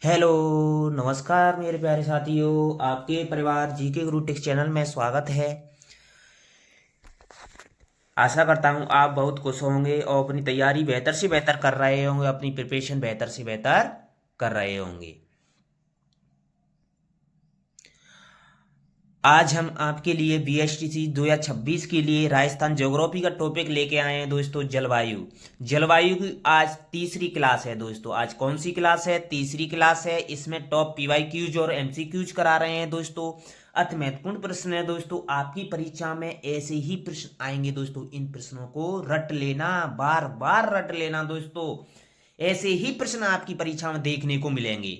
Hello. नमस्कार मेरे प्यारे साथियों, आपके परिवार जीके गुरु टेक्स चैनल में स्वागत है। आशा करता हूँ आप बहुत खुश होंगे और अपनी तैयारी बेहतर से बेहतर कर रहे होंगे, अपनी प्रिपरेशन बेहतर से बेहतर कर रहे होंगे। आज हम आपके लिए बीएसटीसी 2026 के लिए राजस्थान ज्योग्राफी का टॉपिक लेके आए हैं दोस्तों, जलवायु। जलवायु की आज तीसरी क्लास है दोस्तों। आज कौन सी क्लास है? तीसरी क्लास है। इसमें टॉप पीवाईक्यूज और एमसीक्यूज करा रहे हैं दोस्तों। अति महत्वपूर्ण प्रश्न है दोस्तों, आपकी परीक्षा में ऐसे ही प्रश्न आएंगे दोस्तों। इन प्रश्नों को रट लेना, बार बार रट लेना दोस्तों। ऐसे ही प्रश्न आपकी परीक्षा में देखने को मिलेंगे।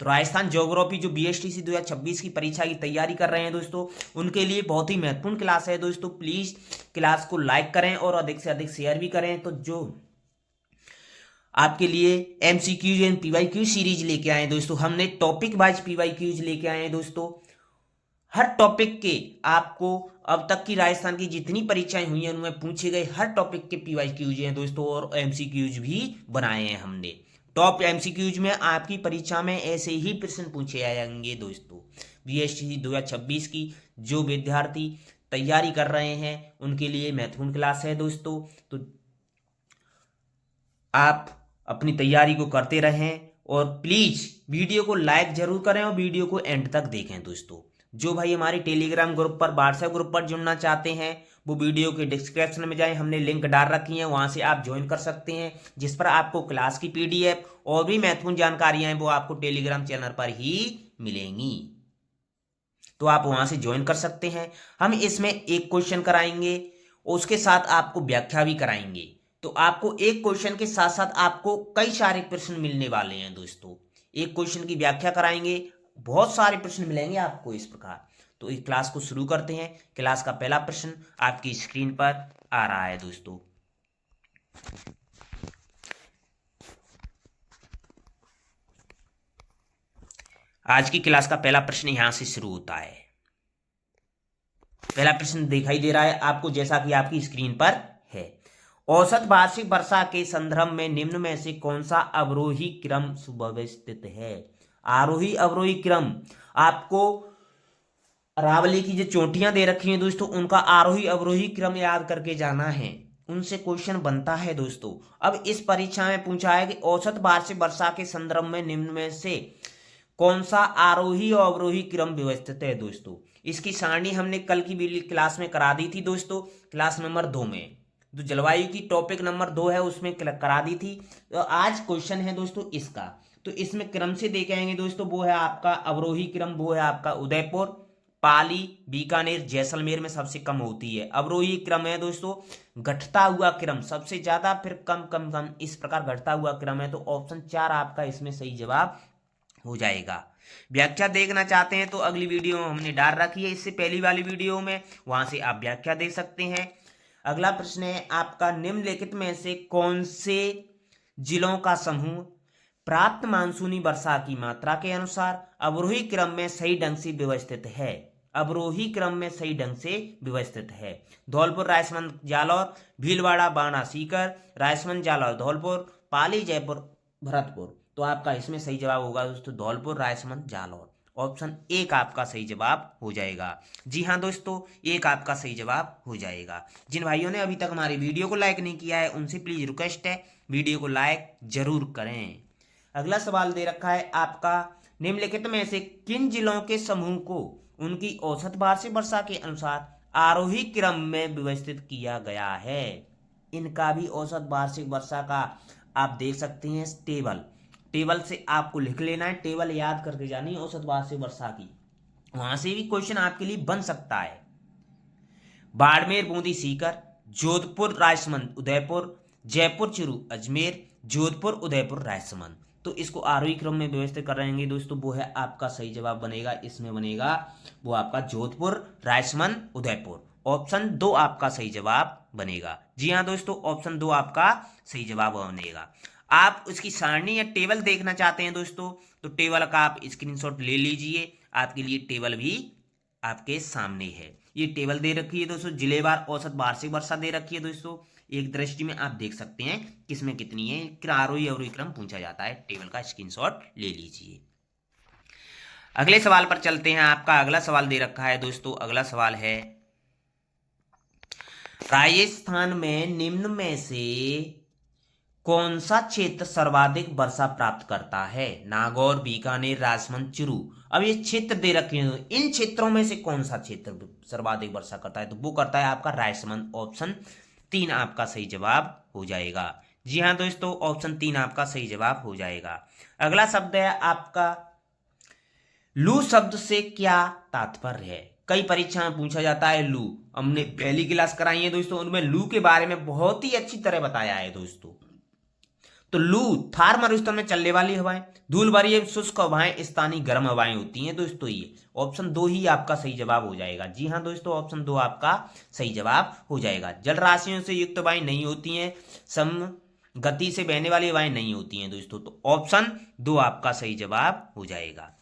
तो राजस्थान ज्योग्राफी जो बीएसटीसी 2026 की परीक्षा की तैयारी कर रहे हैं दोस्तों, उनके लिए बहुत ही महत्वपूर्ण क्लास है दोस्तों। प्लीज क्लास को लाइक करें और अधिक से अधिक शेयर भी करें। तो जो आपके लिए एमसीक्यूज एंड पीवाईक्यू सीरीज लेके आए दोस्तों, हमने टॉपिक वाइज पीवाईक्यूज लेके आए हैं दोस्तों। हर टॉपिक के आपको अब तक की राजस्थान की जितनी परीक्षाएं हुई हैं उनमें पूछे गए हर टॉपिक के पीवाईक्यूज हैं दोस्तों, और एमसीक्यूज भी बनाए हैं हमने। टॉप एमसीक्यूज में आपकी परीक्षा में ऐसे ही प्रश्न पूछे आएंगे दोस्तों। बीएसटी 2026 की जो विद्यार्थी तैयारी कर रहे हैं उनके लिए महत्वपूर्ण क्लास है दोस्तों। तो आप अपनी तैयारी को करते रहें और प्लीज वीडियो को लाइक जरूर करें और वीडियो को एंड तक देखें दोस्तों। जो भाई हमारे टेलीग्राम ग्रुप पर, व्हाट्सएप ग्रुप पर जुड़ना चाहते हैं वो वीडियो के डिस्क्रिप्शन में जाएं, हमने लिंक डाल रखी है, वहां से आप ज्वाइन कर सकते हैं, जिस पर आपको क्लास की पीडीएफ और भी महत्वपूर्ण जानकारियां हैं वो आपको टेलीग्राम चैनल पर ही मिलेंगी। तो आप वहां से ज्वाइन कर सकते हैं। हम इसमें एक क्वेश्चन कराएंगे, उसके साथ आपको व्याख्या भी कराएंगे। तो आपको एक क्वेश्चन के साथ साथ आपको कई सारे प्रश्न मिलने वाले हैं दोस्तों। एक क्वेश्चन की व्याख्या कराएंगे, बहुत सारे प्रश्न मिलेंगे आपको इस प्रकार। तो इस क्लास को शुरू करते हैं। क्लास का पहला प्रश्न आपकी स्क्रीन पर आ रहा है दोस्तों। आज की क्लास का पहला प्रश्न यहां से शुरू होता है। पहला प्रश्न दिखाई दे रहा है आपको, जैसा कि आपकी स्क्रीन पर है। औसत वार्षिक वर्षा के संदर्भ में निम्न में से कौन सा अवरोही क्रम सुव्यवस्थित है? आरोही अवरोही क्रम, आपको अरावली की जो चोटियां दे रखी हैं दोस्तों उनका आरोही अवरोही क्रम याद करके जाना है, उनसे क्वेश्चन बनता है दोस्तों। अब इस परीक्षा में पूछा है कि औसत वार्षिक वर्षा के संदर्भ में निम्न में से कौन सा आरोही और अवरोही क्रम व्यवस्थित है दोस्तों। इसकी सारणी हमने कल की क्लास में करा दी थी दोस्तों, क्लास नंबर 2 में। जो जलवायु की टॉपिक नंबर 2 है उसमें करा दी थी। तो आज क्वेश्चन है दोस्तों इसका। तो इसमें क्रम से देखे आएंगे दोस्तों, वो है आपका अवरोही क्रम, वो है आपका उदयपुर, पाली, बीकानेर, जैसलमेर में सबसे कम होती है। अवरोही क्रम है दोस्तों घटता हुआ क्रम, सबसे ज्यादा फिर कम कम कम, इस प्रकार घटता हुआ क्रम है। तो ऑप्शन 4 आपका इसमें सही जवाब हो जाएगा। व्याख्या देखना चाहते हैं तो अगली वीडियो में हमने डाल रखी है, इससे पहली वाली वीडियो में, वहां से आप व्याख्या देख सकते हैं। अगला प्रश्न है आपका, निम्नलिखित में से कौन से जिलों का समूह प्राप्त मानसूनी वर्षा की मात्रा के अनुसार अवरोही क्रम में सही ढंग से व्यवस्थित है? अवरोही क्रम में सही ढंग से व्यवस्थित है। धौलपुर, राजसमंद, जालौर, भीलवाड़ा, बाणा, सीकर, राजसमंद, जालौर, धौलपुर, पाली, जयपुर, भरतपुर। तो आपका इसमें सही जवाब होगा दोस्तों धौलपुर, राजसमंद, जालौर। ऑप्शन 1 आपका सही जवाब हो जाएगा। जी हाँ दोस्तों, 1 आपका सही जवाब हो जाएगा। जिन भाइयों ने अभी तक हमारी वीडियो को लाइक नहीं किया है उनसे प्लीज रिक्वेस्ट है वीडियो को लाइक जरूर करें। अगला सवाल दे रखा है आपका, निम्नलिखित में से किन जिलों के समूह को उनकी औसत वार्षिक वर्षा के अनुसार आरोही क्रम में व्यवस्थित किया गया है? इनका भी औसत वार्षिक वर्षा का आप देख सकते हैं टेबल। टेबल से आपको लिख लेना है, टेबल याद करके जानी है औसत वार्षिक वर्षा की, वहां से भी क्वेश्चन आपके लिए बन सकता है। बाड़मेर, बूंदी, सीकर, जोधपुर, राजसमंद, उदयपुर, जयपुर, चूरू, अजमेर, जोधपुर, उदयपुर, राजसमंद। तो इसको आरोही क्रम में व्यवस्थित कर रहेंगे दोस्तों, वो है आपका सही जवाब बनेगा। इसमें बनेगा वो आपका जोधपुर, राजसमंद, उदयपुर। ऑप्शन 2 आपका सही जवाब बनेगा। जी हाँ दोस्तों, ऑप्शन 2 आपका सही जवाब बनेगा। आप उसकी सारणी या टेबल देखना चाहते हैं दोस्तों, तो टेबल का आप स्क्रीनशॉट ले लीजिए, आपके लिए टेबल भी आपके सामने है। ये टेबल दे रखी है दोस्तों, जिलेवार औसत वार्षिक वर्षा दे रखी है दोस्तों। एक दृष्टि में आप देख सकते हैं किसमें कितनी है, आरोही अवरोही क्रम पूछा जाता है, टेबल का स्क्रीनशॉट ले लीजिए। अगले सवाल पर चलते हैं। आपका अगला सवाल दे रखा है दोस्तों, अगला सवाल है राजस्थान में निम्न में से कौन सा क्षेत्र सर्वाधिक वर्षा प्राप्त करता है? नागौर, बीकानेर, राजसमंद, चूरू। अब ये क्षेत्र दे रखे हैं, इन क्षेत्रों में से कौन सा क्षेत्र सर्वाधिक वर्षा करता है? तो वो करता है आपका राजसमंद। ऑप्शन 3 आपका सही जवाब हो जाएगा। जी हाँ दोस्तों, ऑप्शन 3 आपका सही जवाब हो जाएगा। अगला शब्द है आपका लू। शब्द से क्या तात्पर्य है? कई परीक्षा में पूछा जाता है लू। हमने पहली क्लास कराई है दोस्तों, उनमें लू के बारे में बहुत ही अच्छी तरह बताया है दोस्तों। तो लू थार मरुस्थल में चलने वाली हवाएं, धूल भरी एवं शुष्क हवाएं, स्थानीय गर्म हवाएं होती हैं दोस्तों। ये ऑप्शन 2 ही आपका सही जवाब हो जाएगा। जी हाँ दोस्तों, ऑप्शन 2 आपका सही जवाब हो जाएगा। जल राशियों से युक्त हवाएं नहीं होती हैं, सम गति से बहने वाली हवाएं नहीं होती हैं दोस्तों। तो ऑप्शन 2 आपका सही जवाब हो जाएगा।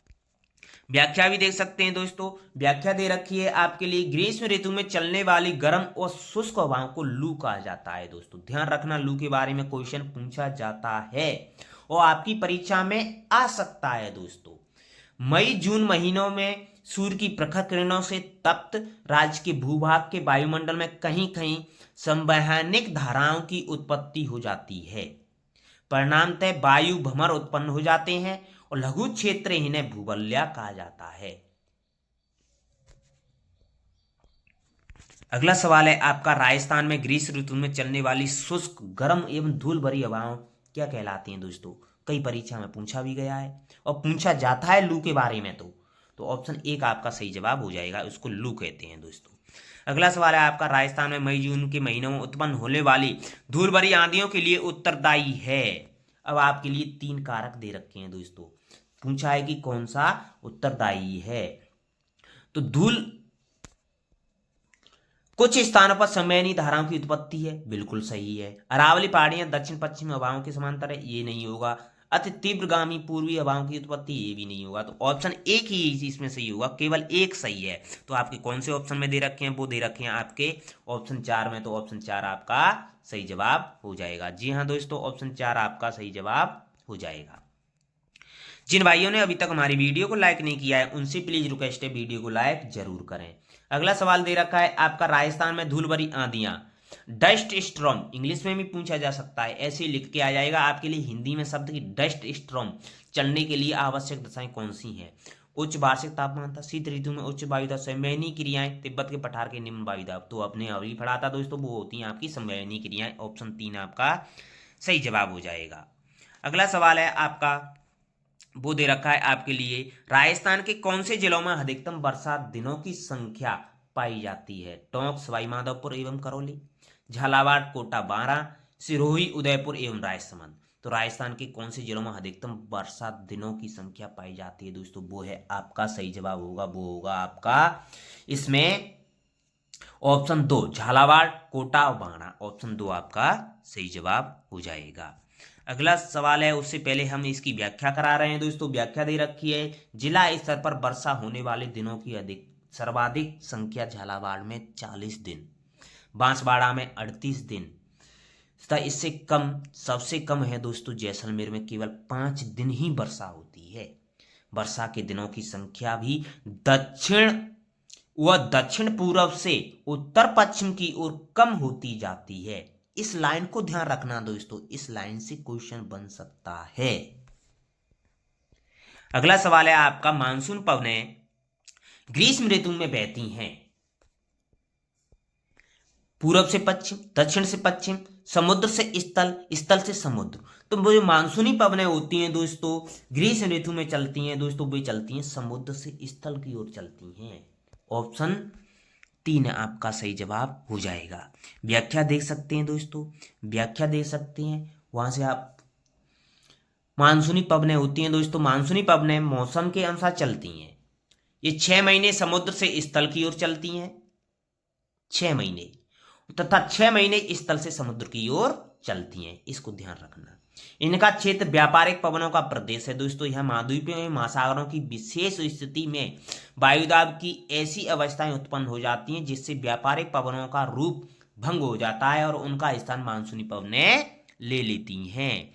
व्याख्या भी देख सकते हैं दोस्तों। व्याख्या दे रखी है आपके लिए, ग्रीष्म ऋतु में चलने वाली गर्म और शुष्क हवाओं को लू कहा जाता है दोस्तों। ध्यान रखना, लू के बारे में क्वेश्चन पूछा जाता है और आपकी परीक्षा में आ सकता है दोस्तों। मई जून महीनों में सूर्य की प्रखर किरणों से तप्त राज्य के भूभाग के वायुमंडल में कहीं कहीं संवहनिक धाराओं की उत्पत्ति हो जाती है। परिणामतः वायु भंवर उत्पन्न हो जाते हैं और लघु क्षेत्र इन्हें भूवलय कहा जाता है। अगला सवाल है आपका, राजस्थान में ग्रीष्म ऋतु में चलने वाली शुष्क, गर्म एवं धूल भरी हवाएं क्या कहलाती हैं दोस्तों? कई परीक्षा में पूछा भी गया है और पूछा जाता है लू के बारे में। तो ऑप्शन 1 आपका सही जवाब हो जाएगा, उसको लू कहते हैं दोस्तों। अगला सवाल है आपका, राजस्थान में मई जून के महीनों में उत्पन्न होने वाली धूल भरी आंधियों के लिए उत्तरदायी है। अब आपके लिए 3 कारक दे रखे हैं दोस्तों। पूछा है कि कौन सा उत्तरदायी है। तो धूल कुछ स्थानों पर संवहनी धाराओं की उत्पत्ति है, बिल्कुल सही है। अरावली पहाड़ियां दक्षिण पश्चिम हवाओं के समांतर है, ये नहीं होगा। अति तीव्रगामी पूर्वी हवाओं की उत्पत्ति, ये भी नहीं होगा। तो ऑप्शन 1 ही इसमें सही होगा, केवल 1 सही है। तो आपके कौन से ऑप्शन में दे रखे हैं? वो दे रखे हैं आपके ऑप्शन 4 में। तो ऑप्शन 4 आपका सही जवाब हो जाएगा। जी हाँ दोस्तों, ऑप्शन 4 आपका सही जवाब हो जाएगा। जिन भाइयों ने अभी तक हमारी वीडियो को लाइक नहीं किया है, उनसे प्लीज रिक्वेस्ट है, वीडियो को लाइक जरूर करें। अगला सवाल दे रखा है आपका, राजस्थान में धूल भरी आंधियां, डस्ट स्टॉर्म, इंग्लिश में भी पूछा जा सकता है, ऐसे ही लिख के आ जाएगा आपके लिए हिंदी में शब्द की डस्ट स्टॉर्म चलने के लिए आवश्यक दशाएं कौन सी हैं? उच्च वार्षिक तापमान था, शीत ऋतु में उच्च वायुदाब, संवहनी क्रियाएं, तिब्बत के पठार के निम्न वायुदाब। तो अपने अभी पढ़ा था दोस्तों, वो होती हैं आपकी संवहनी क्रियाएं। ऑप्शन 3 आपका सही जवाब हो जाएगा। अगला सवाल है आपका, वो दे रखा है आपके लिए, राजस्थान के कौन से जिलों में अधिकतम वर्षा दिनों की संख्या पाई जाती है? टोंक, सवाईमाधोपुर एवं करौली, झालावाड़, कोटा, बारां, सिरोही, उदयपुर एवं राजसमंद। तो राजस्थान के कौन से जिलों में अधिकतम वर्षा दिनों की संख्या पाई जाती है दोस्तों? वो है आपका सही जवाब होगा, वो होगा आपका इसमें ऑप्शन 2, झालावाड़, कोटा और बारां। ऑप्शन 2 आपका सही जवाब हो जाएगा। अगला सवाल है, उससे पहले हम इसकी व्याख्या करा रहे हैं दोस्तों। व्याख्या दे रखी है, जिला स्तर पर वर्षा होने वाले दिनों की सर्वाधिक संख्या झालावाड़ में 40 दिन, बांसवाड़ा में 38 दिन तथा इससे कम, सबसे कम है दोस्तों जैसलमेर में, केवल 5 दिन ही वर्षा होती है। वर्षा के दिनों की संख्या भी दक्षिण पूर्व से उत्तर पश्चिम की ओर कम होती जाती है। इस लाइन को ध्यान रखना दोस्तों, इस लाइन से क्वेश्चन बन सकता है। अगला सवाल है आपका, मानसून पवनें ग्रीष्म ऋतु में बहती हैं पूरब से पश्चिम, दक्षिण से पश्चिम, समुद्र से स्थल, स्थल से समुद्र। तो वो जो मानसूनी पवनें होती हैं दोस्तों ग्रीष्म ऋतु में चलती हैं दोस्तों, वे चलती हैं समुद्र से स्थल की ओर चलती हैं। ऑप्शन 3 आपका सही जवाब हो जाएगा। व्याख्या देख सकते हैं दोस्तों, व्याख्या देख सकते हैं, वहां से आप मानसूनी पवनें होती हैं दोस्तों। मानसूनी पवनें मौसम के अनुसार चलती हैं। ये 6 महीने समुद्र से स्थल की ओर चलती हैं, 6 महीने, तथा 6 महीने स्थल से समुद्र की ओर चलती हैं। इसको ध्यान रखना। इनका क्षेत्र व्यापारिक पवनों का प्रदेश है दोस्तों। यह महाद्वीपों में महासागरों की विशेष स्थिति में वायुदाब की ऐसी अवस्थाएं उत्पन्न हो जाती हैं जिससे व्यापारिक पवनों का रूप भंग हो जाता है और उनका स्थान मानसूनी पवनें ले लेती हैं।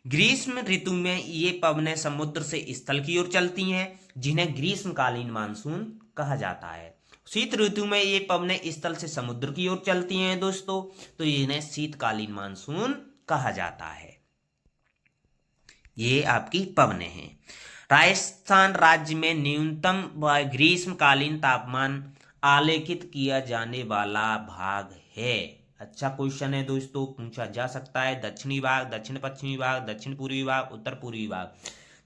ग्रीष्म ऋतु में ये पवनें समुद्र से स्थल की ओर चलती हैं, जिन्हें ग्रीष्मकालीन मानसून कहा जाता है। शीत ऋतु में ये पवनें स्थल से समुद्र की ओर चलती हैं दोस्तों, तो इन्हें शीतकालीन मानसून कहा जाता है। ये आपकी पवनें हैं। राजस्थान राज्य में न्यूनतम व ग्रीष्मकालीन तापमान आलेखित किया जाने वाला भाग है। अच्छा क्वेश्चन है दोस्तों, पूछा जा सकता है। दक्षिणी भाग, दक्षिण पश्चिमी भाग, दक्षिण पूर्वी भाग, उत्तर पूर्वी भाग।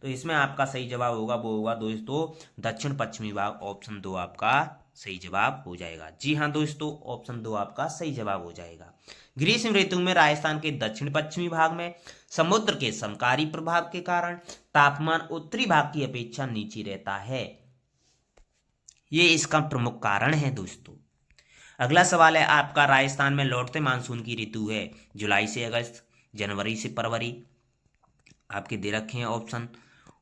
तो इसमें आपका सही जवाब होगा वो होगा दोस्तों दक्षिण पश्चिमी भाग। ऑप्शन 2 आपका सही जवाब हो जाएगा। जी हाँ दोस्तों, ऑप्शन 2 आपका सही जवाब हो जाएगा। ग्रीष्म ऋतु में राजस्थान के दक्षिण पश्चिमी भाग में समुद्र के समकारी प्रभाव के कारण तापमान उत्तरी भाग की अपेक्षा नीचे रहता है। ये इसका प्रमुख कारण है दोस्तों। अगला सवाल है आपका, राजस्थान में लौटते मानसून की ऋतु है जुलाई से अगस्त, जनवरी से फरवरी। आपके दे रखे हैं ऑप्शन,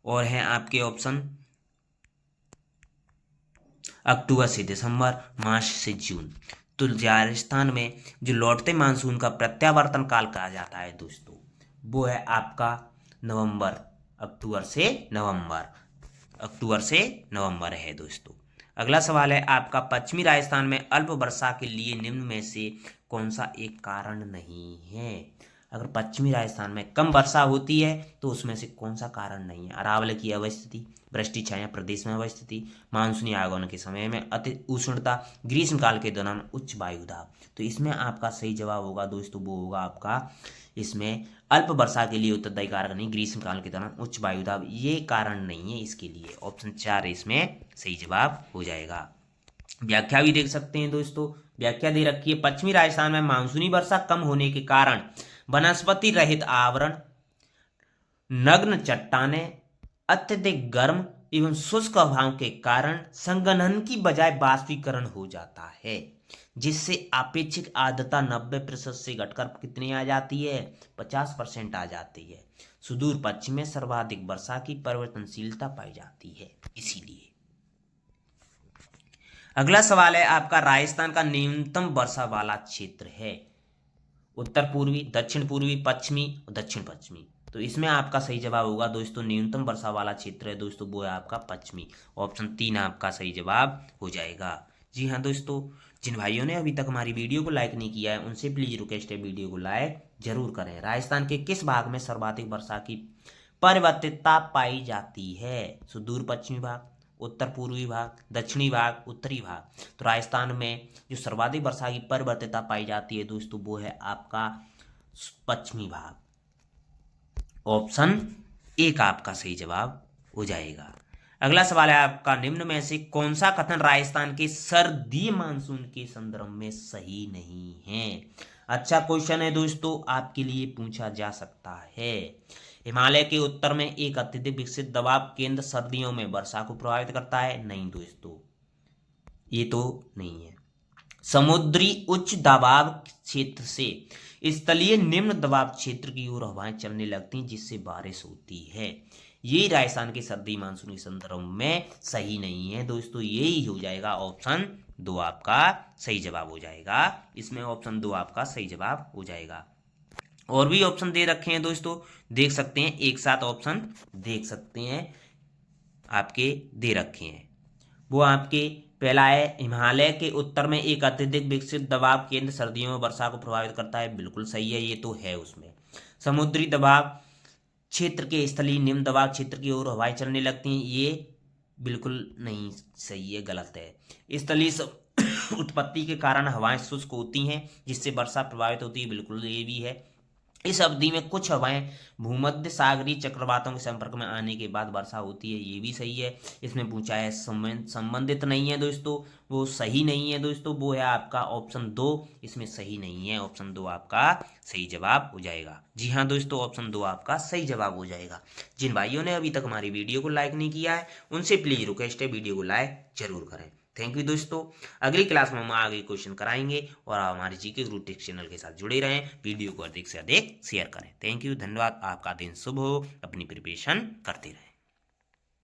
और हैं आपके ऑप्शन अक्टूबर से दिसंबर, मार्च से जून। तो राजस्थान में जो लौटते मानसून का प्रत्यावर्तन काल कहा जाता है दोस्तों, वो है आपका नवंबर। अक्टूबर से नवंबर, अक्टूबर से नवंबर है दोस्तों। अगला सवाल है आपका, पश्चिमी राजस्थान में अल्प वर्षा के लिए निम्न में से कौन सा एक कारण नहीं है। अगर पश्चिमी राजस्थान में कम वर्षा होती है तो उसमें से कौन सा कारण नहीं है। अरावली की अवस्थिति, वृष्टि छाया प्रदेश में अवस्थिति, मानसूनी आगमन के समय में अति उष्णता, ग्रीष्मकाल के दौरान उच्च वायु दाब। तो इसमें आपका सही जवाब होगा दोस्तों वो होगा आपका, इसमें अल्प वर्षा के लिए उत्तरदायी कारक नहीं, ग्रीष्मकाल के दौरान उच्च वायु दाब ये कारण नहीं है इसके लिए। ऑप्शन 4 इसमें सही जवाब हो जाएगा। व्याख्या भी देख सकते हैं दोस्तों, व्याख्या दे रखी है। पश्चिमी राजस्थान में मानसूनी वर्षा कम होने के कारण वनस्पति रहित आवरण, नग्न चट्टानें, अत्यधिक गर्म एवं शुष्क हवाओं के कारण संघनन की बजाय बाष्पीकरण हो जाता है, जिससे अपेक्षित आर्द्रता 90% से घटकर कितनी आ जाती है, 50% आ जाती है। सुदूर पश्चिम में सर्वाधिक वर्षा की परिवर्तनशीलता पाई जाती है इसीलिए। अगला सवाल है आपका, राजस्थान का न्यूनतम वर्षा वाला क्षेत्र है उत्तर पूर्वी, दक्षिण पूर्वी, पश्चिमी और दक्षिण पश्चिमी। तो इसमें आपका सही जवाब होगा दोस्तों, न्यूनतम वर्षा वाला क्षेत्र है दोस्तों वो है आपका पश्चिमी। ऑप्शन 3 आपका सही जवाब हो जाएगा। जी हाँ दोस्तों, जिन भाइयों ने अभी तक हमारी वीडियो को लाइक नहीं किया है उनसे प्लीज रिक्वेस्ट है वीडियो को लाइक जरूर करें। राजस्थान के किस भाग में सर्वाधिक वर्षा की परिवर्तितता पाई जाती है। सुदूर पश्चिमी भाग, उत्तर पूर्वी भाग, दक्षिणी भाग, उत्तरी भाग। तो राजस्थान में जो सर्वाधिक वर्षा की परिवर्तितता पाई जाती है दोस्तों वो है आपका पश्चिमी भाग। ऑप्शन 1 आपका सही जवाब हो जाएगा। अगला सवाल है आपका, निम्न में से कौन सा कथन राजस्थान के सर्दी मानसून के संदर्भ में सही नहीं है। अच्छा क्वेश्चन है दोस्तों, आपके लिए पूछा जा सकता है। हिमालय के उत्तर में एक अत्यधिक विकसित दबाव केंद्र सर्दियों में वर्षा को प्रभावित करता है। नहीं दोस्तों, ये तो नहीं है। समुद्री उच्च दबाव क्षेत्र से स्थलीय निम्न दबाव क्षेत्र की ओर हवाएं चलने लगती हैं जिससे बारिश होती है। ये राजस्थान के सर्दी मानसून के संदर्भ में सही नहीं है दोस्तों, यही हो जाएगा ऑप्शन 2 आपका सही जवाब हो जाएगा। इसमें ऑप्शन 2 आपका सही जवाब हो जाएगा। और भी ऑप्शन दे रखे हैं दोस्तों, देख सकते हैं, एक साथ ऑप्शन देख सकते हैं, आपके दे रखे हैं। वो आपके पहला है, हिमालय के उत्तर में एक अत्यधिक विकसित दबाव केंद्र सर्दियों में वर्षा को प्रभावित करता है। बिल्कुल सही है, ये तो है उसमें। समुद्री दबाव क्षेत्र के स्थलीय निम्न दबाव क्षेत्र की ओर हवाएं चलने लगती हैं, ये बिल्कुल नहीं सही है, गलत है। स्थलीय उत्पत्ति के कारण हवाएं शुष्क होती हैं जिससे वर्षा प्रभावित होती है। बिल्कुल ये भी है। इस अवधि में कुछ हवाएं भूमध्य सागरीय चक्रवातों के संपर्क में आने के बाद वर्षा होती है, ये भी सही है। इसमें पूछा है संबंधित नहीं है दोस्तों, वो सही नहीं है दोस्तों, वो है आपका ऑप्शन 2, इसमें सही नहीं है। ऑप्शन 2 आपका सही जवाब हो जाएगा। जी हाँ दोस्तों, ऑप्शन 2 आपका सही जवाब हो जाएगा। जिन भाइयों ने अभी तक हमारी वीडियो को लाइक नहीं किया है उनसे प्लीज रिक्वेस्ट है वीडियो को लाइक जरूर करें। थैंक यू दोस्तों। अगली क्लास में हम आगे क्वेश्चन कराएंगे और आप हमारे जीके गुरु टेक चैनल के साथ जुड़े रहें। वीडियो को अधिक से अधिक शेयर करें। थैंक यू, धन्यवाद। आपका दिन शुभ हो, अपनी प्रिपरेशन करते रहें।